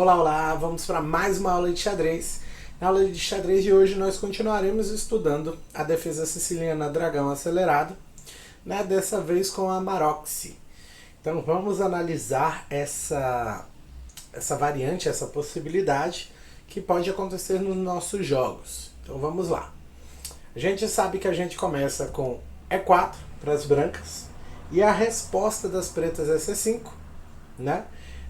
Olá, olá! Vamos para mais uma aula de xadrez. Na aula de xadrez de hoje nós continuaremos estudando a defesa siciliana dragão acelerado, né? Dessa vez com a Maroczy. Então vamos analisar essa variante, essa possibilidade que pode acontecer nos nossos jogos. Então vamos lá. A gente sabe que a gente começa com E4 para as brancas e a resposta das pretas é C5, né?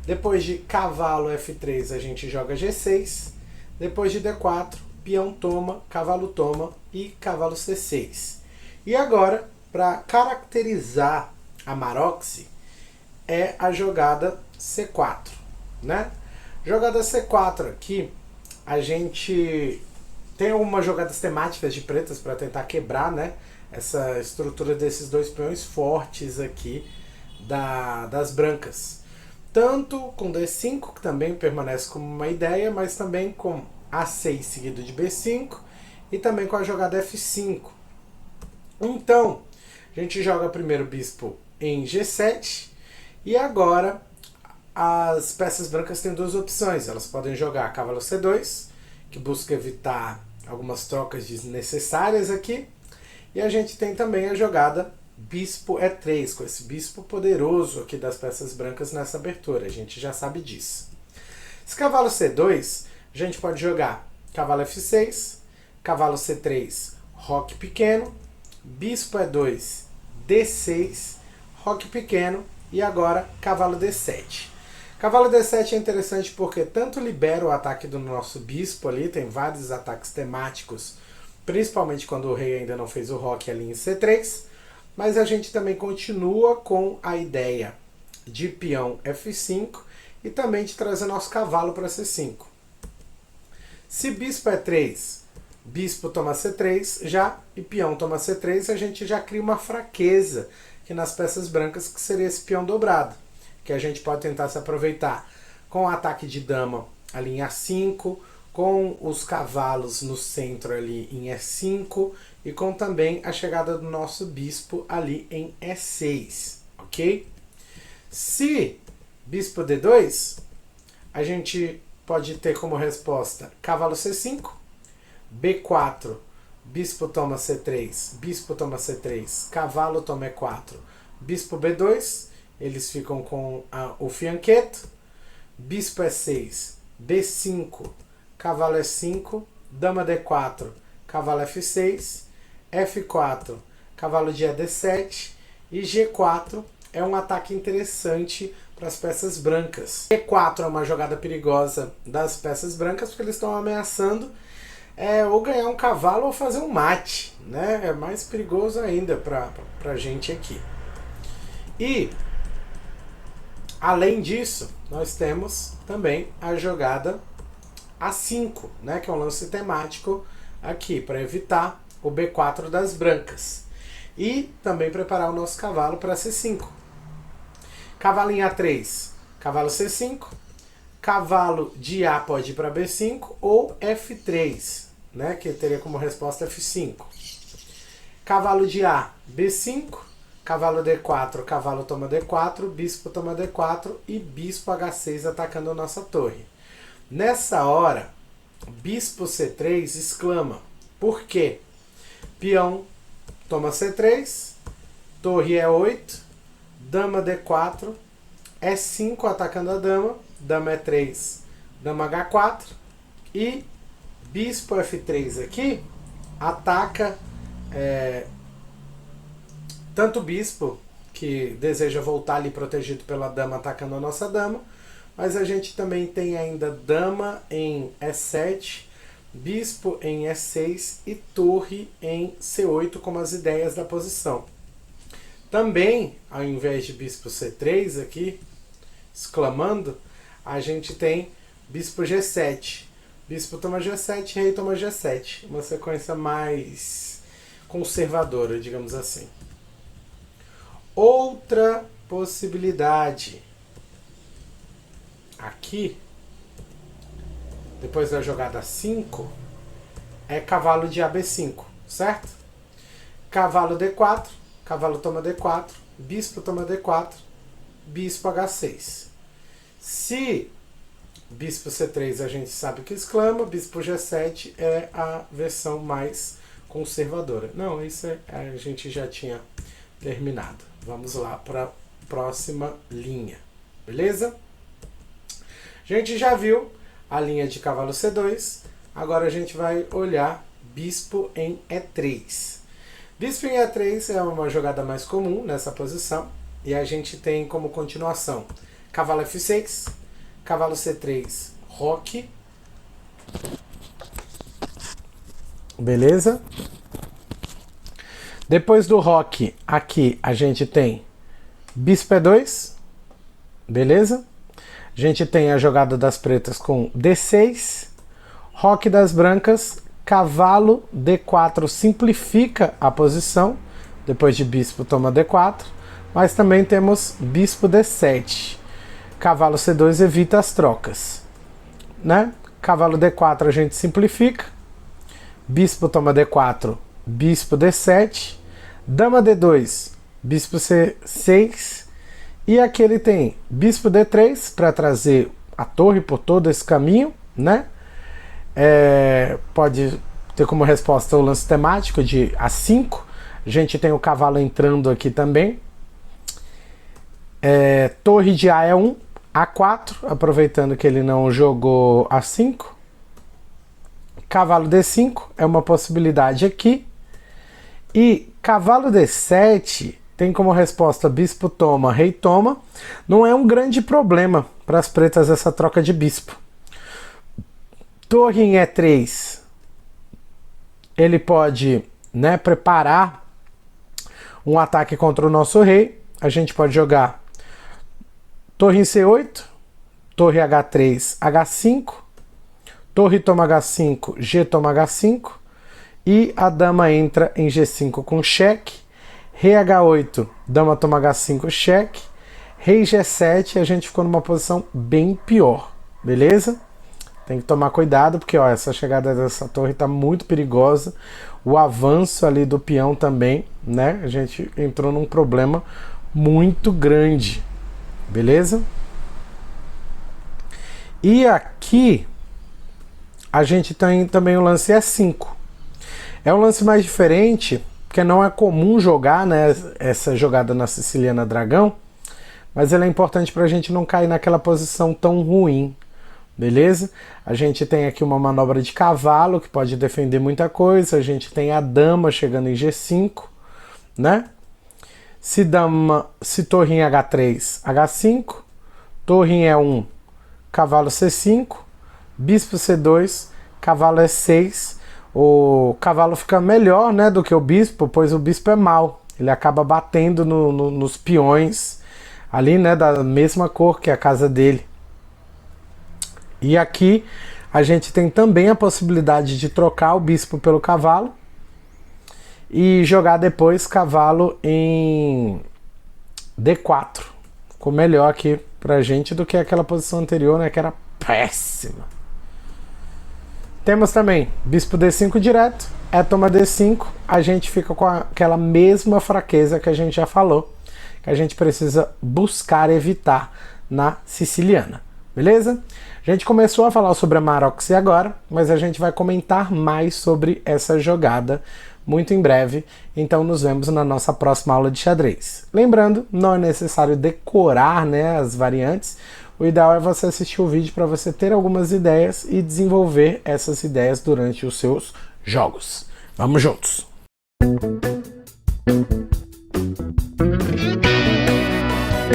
Depois de cavalo F3 a gente joga G6, depois de D4, peão toma, cavalo toma e cavalo C6. E agora, para caracterizar a Maroczy, é a jogada C4, né? Jogada C4 aqui, a gente tem algumas jogadas temáticas de pretas para tentar quebrar, né, essa estrutura desses dois peões fortes aqui das brancas. Tanto com D5, que também permanece como uma ideia, mas também com A6 seguido de B5 e também com a jogada F5. Então, a gente joga primeiro o bispo em G7 e agora as peças brancas têm duas opções. Elas podem jogar cavalo C2, que busca evitar algumas trocas desnecessárias aqui, e a gente tem também a jogada bispo E3, com esse bispo poderoso aqui das peças brancas nessa abertura, a gente já sabe disso. Esse cavalo C2, a gente pode jogar cavalo F6, cavalo C3, roque pequeno, bispo E2, D6, roque pequeno e agora cavalo D7. Cavalo D7 é interessante porque tanto libera o ataque do nosso bispo ali, tem vários ataques temáticos, principalmente quando o rei ainda não fez o roque ali em C3, mas a gente também continua com a ideia de peão F5 e também de trazer nosso cavalo para C5. Se bispo E3, bispo toma C3 já e peão toma C3, a gente já cria uma fraqueza aqui nas peças brancas, que seria esse peão dobrado, que a gente pode tentar se aproveitar com o ataque de dama ali em A5, com os cavalos no centro ali em E5 e com também a chegada do nosso bispo ali em E6, ok? Se bispo D2, a gente pode ter como resposta cavalo C5, B4, bispo toma C3, bispo toma C3, cavalo toma E4, bispo B2, eles ficam com o fianqueto, bispo E6, B5, cavalo F5, dama D4, cavalo F6, F4, cavalo de E7 e G4 é um ataque interessante para as peças brancas. E4 é uma jogada perigosa das peças brancas porque eles estão ameaçando ou ganhar um cavalo ou fazer um mate, né? É mais perigoso ainda para a gente aqui. E além disso, nós temos também a jogada A5, né, que é um lance temático aqui, para evitar o B4 das brancas. E também preparar o nosso cavalo para C5. Cavalo em A3, cavalo C5. Cavalo de A pode ir para B5 ou F3, né, que teria como resposta F5. Cavalo de A, B5. Cavalo D4, cavalo toma D4, bispo toma D4 e bispo H6 atacando a nossa torre. Nessa hora, bispo C3 exclama. Por quê? Peão toma C3, torre E8, dama D4, E5 atacando a dama, dama E3, dama H4 e bispo F3 aqui ataca tanto o bispo, que deseja voltar ali protegido pela dama atacando a nossa dama, mas a gente também tem ainda dama em E7, bispo em E6 e torre em C8 como as ideias da posição. Também, ao invés de bispo C3 aqui, exclamando, a gente tem bispo G7. Bispo toma G7, rei toma G7. Uma sequência mais conservadora, digamos assim. Outra possibilidade aqui, depois da jogada 5, é cavalo de AB5, certo? Cavalo D4, cavalo toma D4, bispo toma D4, bispo H6. Se Bispo C3 a gente sabe que exclama, bispo G7 é a versão mais conservadora. Não, isso a gente já tinha terminado. Vamos lá para a próxima linha, beleza? A gente já viu a linha de cavalo C2, agora a gente vai olhar bispo em E3. Bispo em E3 é uma jogada mais comum nessa posição, e a gente tem como continuação cavalo F6, cavalo C3, roque, beleza? Depois do roque, aqui a gente tem bispo E2, beleza? A gente tem a jogada das pretas com D6, roque das brancas, cavalo D4 simplifica a posição, depois de bispo toma D4, mas também temos bispo D7. Cavalo C2 evita as trocas, né? Cavalo D4 a gente simplifica, bispo toma D4, bispo D7, dama D2, bispo C6, e aqui ele tem bispo D3 para trazer a torre por todo esse caminho, né? Pode ter como resposta o lance temático de A5. A gente tem o cavalo entrando aqui também. Torre de A é 1, A4, aproveitando que ele não jogou A5. Cavalo D5 é uma possibilidade aqui. E cavalo D7 tem como resposta bispo toma, rei toma. Não é um grande problema para as pretas essa troca de bispo. Torre em E3, ele pode, né, preparar um ataque contra o nosso rei. A gente pode jogar torre em C8, torre H3, H5, torre toma H5, G toma H5, e a dama entra em G5 com cheque, rei H8, dama toma H5, cheque, rei G7, a gente ficou numa posição bem pior, beleza? Tem que tomar cuidado, porque ó, essa chegada dessa torre está muito perigosa. O avanço ali do peão também, né? A gente entrou num problema muito grande, beleza? E aqui a gente tem também o lance E5. É um lance mais diferente, porque não é comum jogar, né, essa jogada na Siciliana Dragão, mas ela é importante para a gente não cair naquela posição tão ruim. Beleza? A gente tem aqui uma manobra de cavalo que pode defender muita coisa. A gente tem a dama chegando em G5, né? Se torre em H3, H5, torre em E1, cavalo C5, bispo C2, cavalo E6. O cavalo fica melhor, né, do que o bispo, pois o bispo é mau. Ele acaba batendo nos peões ali, né, da mesma cor que a casa dele. E aqui a gente tem também a possibilidade de trocar o bispo pelo cavalo e jogar depois cavalo em D4. Ficou melhor aqui pra gente do que aquela posição anterior, né, que era péssima. Temos também bispo D5 direto, toma D5, a gente fica com aquela mesma fraqueza que a gente já falou, que a gente precisa buscar evitar na siciliana, beleza? A gente começou a falar sobre a Maroczy agora, mas a gente vai comentar mais sobre essa jogada muito em breve, então nos vemos na nossa próxima aula de xadrez. Lembrando, não é necessário decorar, né, as variantes, o ideal é você assistir o vídeo para você ter algumas ideias e desenvolver essas ideias durante os seus jogos. Vamos juntos!